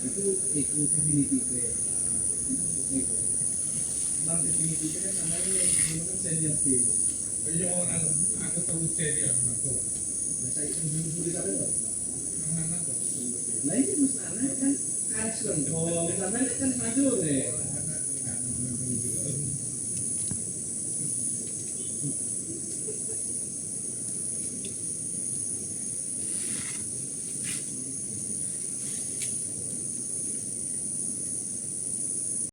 Itu definitif ya. Non definitif kan namanya yang kan senior team. Iya aku tahu senior aku. Nah saya itu dulu di sana loh. Mana Nah ini masalah kan harus lengkong, karena kan majur ya.